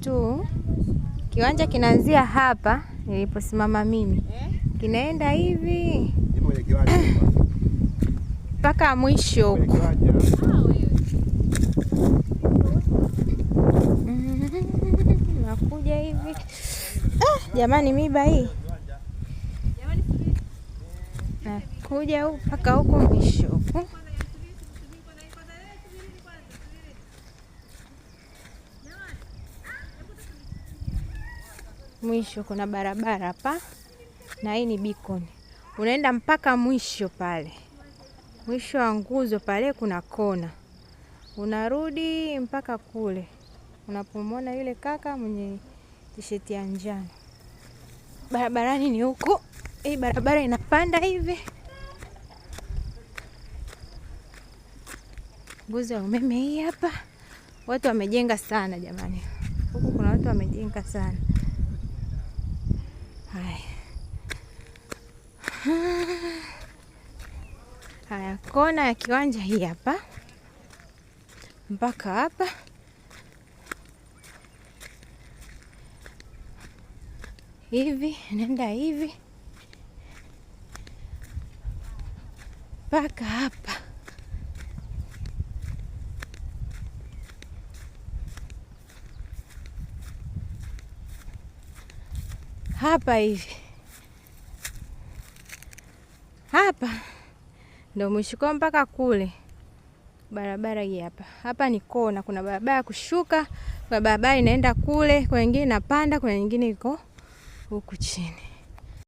tu. Kiwanja kinaanzia hapa niliposimama mimi, kinaenda hivi mpaka mwisho huko. Nakuja hivi. Jamani, miba hii. Nakuja huko mpaka huko mwisho huko. Mwisho kuna barabara hapa, na hii ni beacon. Unaenda mpaka mwisho pale. Mwisho wa nguzo pale kuna kona. Unarudi mpaka kule. Unapomwona yule kaka mwenye t-shirt ya njano. Barabarani ni huko. Hii barabara inapanda hivi. Nguzo ya umeme hii hapa. Watu wamejenga sana jamani. Huku kuna watu wamejenga sana. Haya, kona ya kiwanja hii hapa mpaka hapa. Hivi nenda hivi mpaka hapa. Hapa hivi. Hapa ndio mwisho mpaka kule. Barabara hii hapa. Hapa ni kona, kuna barabara ya kushuka, kuna barabara inaenda kule, kwa nyingine inapanda, kwa nyingine iko huku chini.